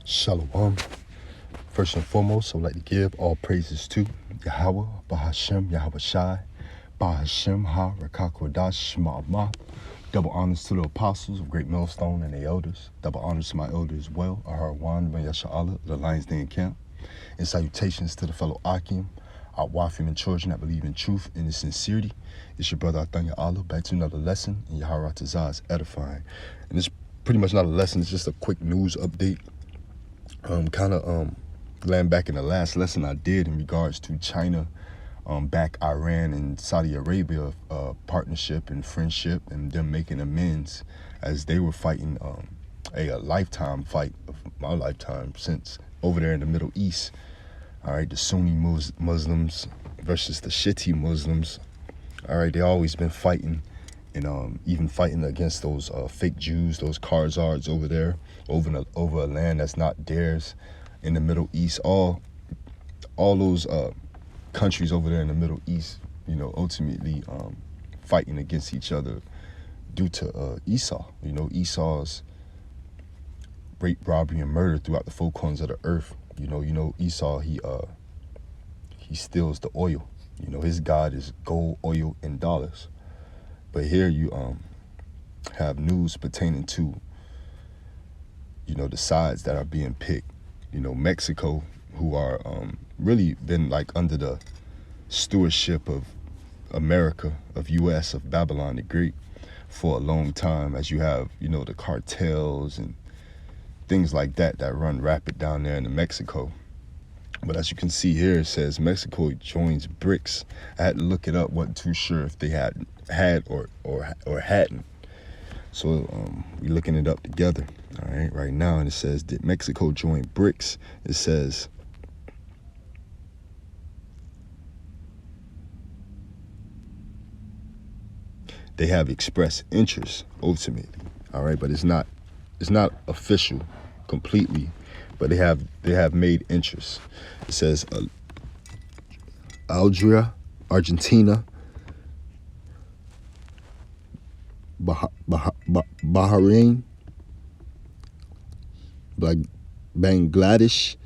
Shalom. First and foremost, I would like to give all praises to Yahweh, Bahashem, Yahweh Shai, Bahashem, Ha, Rakakodash, Ma'amah. Double honors to the apostles of Great Millstone and the elders. Double honors to my elders as well, Aharwan, Ben Yasha'Allah, the Lions Den Camp. And salutations to the fellow Akim, our Wafim and children that believe in truth and in sincerity. It's your brother Athanya Allah, back to another lesson in Yahara Tazah's edifying. And it's pretty much not a lesson, it's just a quick news update. Land back in the last lesson I did in regards to China, back Iran and Saudi Arabia partnership and friendship, and them making amends as they were fighting a lifetime fight of my lifetime since over there in the Middle East. All right, the Sunni Muslims versus the Shiite Muslims. All right, they always been fighting, and even fighting against those fake Jews, those Khazars over there, over a land that's not theirs in the Middle East. All those countries over there in the Middle East, ultimately fighting against each other due to Esau. Esau's rape, robbery, and murder throughout the four corners of the earth. Esau, he steals the oil. His God is gold, oil, and dollars. But here you have news pertaining to, the sides that are being picked. Mexico, who are really been like under the stewardship of America, of U.S., of Babylon the Great for a long time, as you have, the cartels and things like that run rapid down there in Mexico. But as you can see here, it says Mexico joins B.R.I.C.S. I had to look it up, wasn't too sure if they had or hadn't. So we're looking it up together, all right now. And it says, did Mexico join B.R.I.C.S? It says, they have expressed interest ultimately, all right, but it's not official completely, but they have made interest. It says Algeria, Argentina, Bahrain, Bangladesh,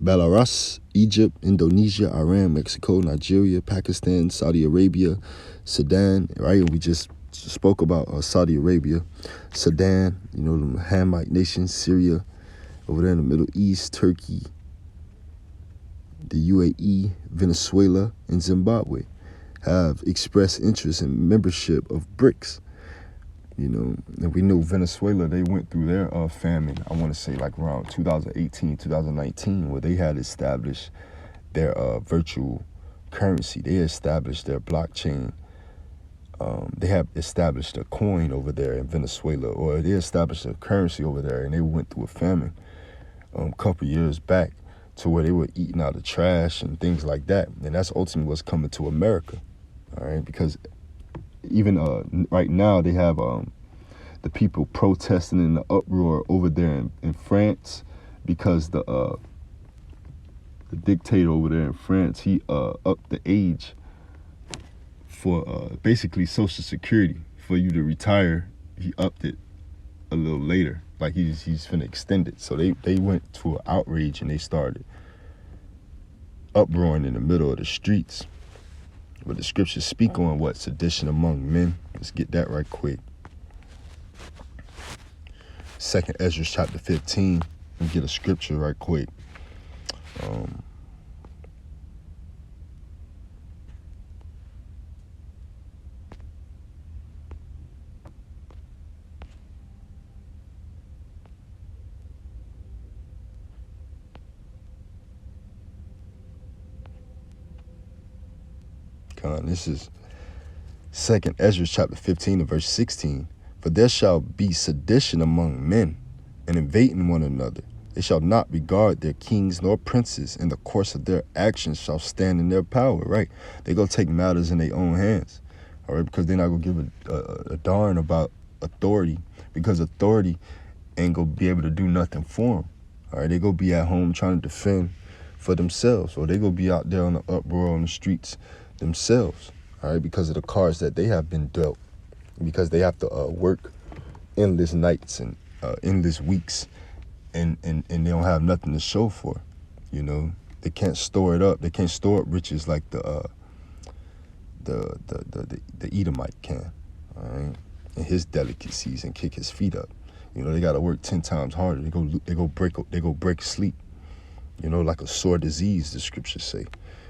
Belarus, Egypt, Indonesia, Iran, Mexico, Nigeria, Pakistan, Saudi Arabia, Sudan, right? We just spoke about Saudi Arabia, Sudan, the Hamite nations, Syria, over there in the Middle East, Turkey, the UAE, Venezuela, and Zimbabwe have expressed interest in membership of B.R.I.C.S. And we know Venezuela, they went through their famine, I want to say like around 2018, 2019, where they had established their virtual currency. They established their blockchain. They have established a coin over there in Venezuela, or they established a currency over there, and they went through a famine a couple years back to where they were eating out of trash and things like that. And that's ultimately what's coming to America, all right? Because even right now they have the people protesting in the uproar over there in France, because the dictator over there in France, he upped the age for basically Social Security for you to retire. He upped it a little later, like he's finna extend it. So they went to an outrage and they started uproaring in the middle of the streets. But the scriptures speak on what? Sedition among men. Let's get that right quick. 2nd Ezra chapter 15. Let me get a scripture right quick. This is 2nd Ezra chapter 15 and verse 16. For there shall be sedition among men, and invading one another. They shall not regard their kings nor princes, and the course of their actions shall stand in their power, right? They're going to take matters in their own hands, all right? Because they're not going to give a darn about authority, because authority ain't going to be able to do nothing for them, all right? They're going to be at home trying to defend for themselves, or they're going to be out there on the uproar on the streets themselves, all right, because of the cards that they have been dealt, because they have to work endless nights and endless weeks and they don't have nothing to show for it. You know, they can't store it up. They can't store up riches like the Edomite can. All right, and his delicacies and kick his feet up. You know, they got to work 10 times harder. They go break sleep. You know, like a sore disease, the scriptures say.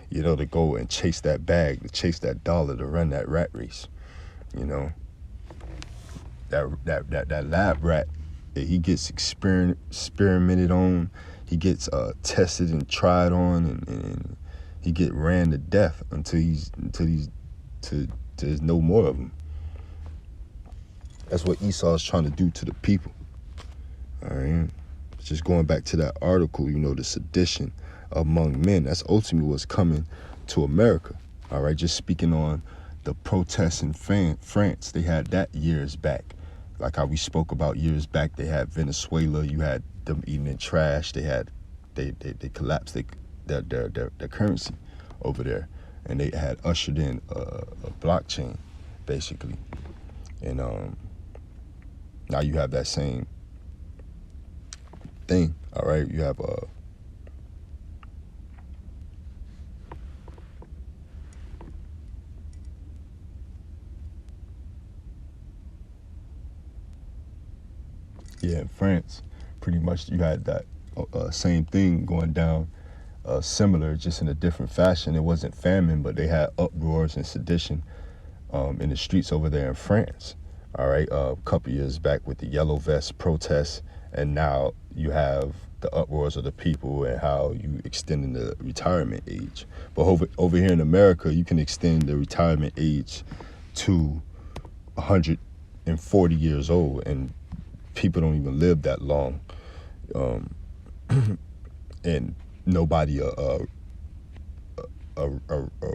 You know, to go and chase that bag, to chase that dollar, to run that rat race. You know, that lab rat, he gets experimented on, he gets tested and tried on, and he get ran to death until there's no more of him. That's what Esau is trying to do to the people. All right, just going back to that article, you know, the sedition among men. That's ultimately what's coming to America. All right, just speaking on the protests in France, they had that years back. Like how we spoke about years back, they had Venezuela. You had them eating in trash. They collapsed their currency over there, and they had ushered in a blockchain, basically. And now you have that same thing. All right, you have in France, pretty much you had that same thing going down, similar, just in a different fashion. It wasn't famine, but they had uproars and sedition in the streets over there in France. All right, a couple years back with the yellow vest protests, and now you have the uproars of the people and how you extending the retirement age. But over here in America, you can extend the retirement age to 140 years old, and people don't even live that long, and nobody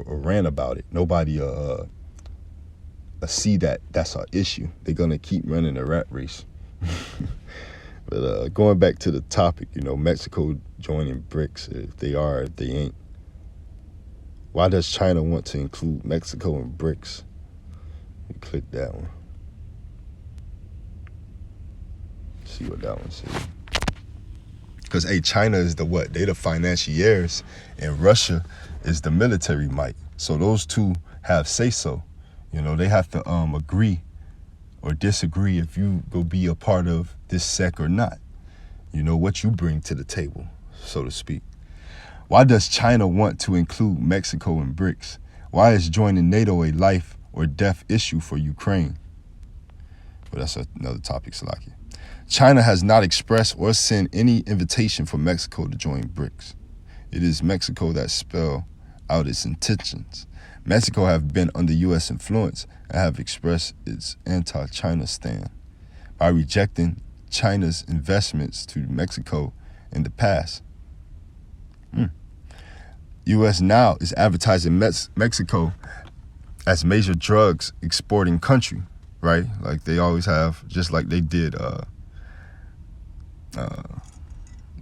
ran about it. Nobody see that that's our issue. They're gonna keep running the rat race. But going back to the topic, you know, Mexico joining BRICS, if they are, if they ain't. Why does China want to include Mexico in BRICS? You click that one. See what that one says. Because, hey, China is the what? They the financiers, and Russia is the military might. So those two have say-so. You know, they have to agree or disagree if you go be a part of this sect or not. You know, what you bring to the table, so to speak. Why does China want to include Mexico in BRICS? Why is joining NATO a life or death issue for Ukraine? Well, that's another topic, Salaki. China has not expressed or sent any invitation for Mexico to join BRICS. It is Mexico that spell out its intentions. Mexico have been under U.S. influence and have expressed its anti-China stand by rejecting China's investments to Mexico in the past. U.S. now is advertising Mexico as major drugs exporting country, right? Like they always have, just like they did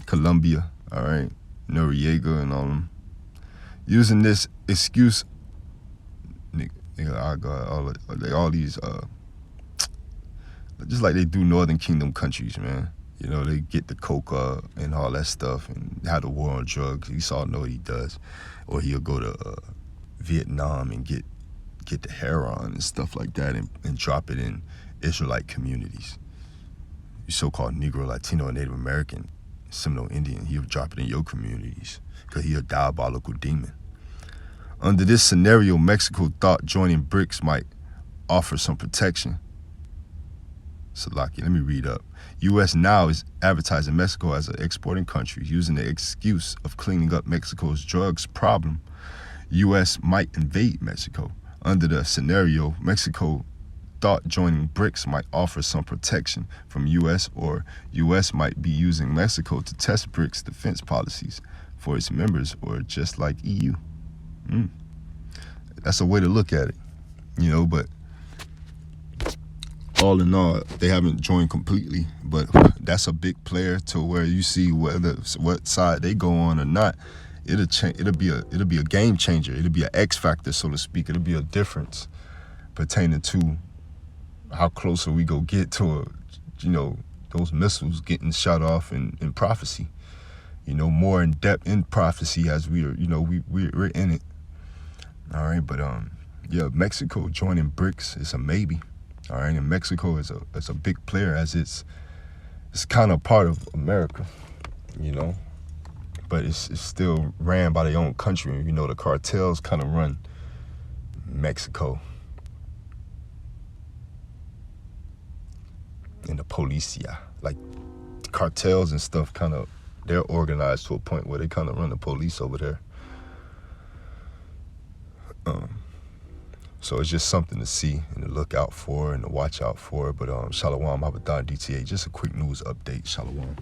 Colombia, all right, Noriega and all them. Using this excuse, all these, just like they do Northern Kingdom countries, man. You know, they get the coca and all that stuff and have the war on drugs. Esau know what he does. Or he'll go to Vietnam and get the heroin and stuff like that and drop it in Israelite communities. You so-called Negro, Latino, and Native American, Seminole Indian, he'll drop it in your communities because he's a diabolical demon. Under this scenario, Mexico thought joining BRICS might offer some protection. Salaki, let me read up. U.S. now is advertising Mexico as an exporting country, using the excuse of cleaning up Mexico's drugs problem. U.S. might invade Mexico. Under the scenario, Mexico thought joining BRICS might offer some protection from U.S. or U.S. might be using Mexico to test BRICS defense policies for its members, or just like EU. That's a way to look at it, you know, but all in all, they haven't joined completely, but that's a big player to where you see what side they go on or not. It'll be a game changer. It'll be an X factor, so to speak. It'll be a difference pertaining to how closer we go get to those missiles getting shot off in prophecy. You know, more in depth in prophecy as we are, you know, we're in it. All right, but yeah, Mexico joining BRICS is a maybe. All right, and Mexico is a big player, as it's kind of part of America, you know, but it's still ran by their own country. You know, the cartels kind of run Mexico, and the policia, like cartels and stuff, kind of they're organized to a point where they kind of run the police over there. So it's just something to see and to look out for and to watch out for. But Shalom, Abadan, DTA. Just a quick news update. Shalom.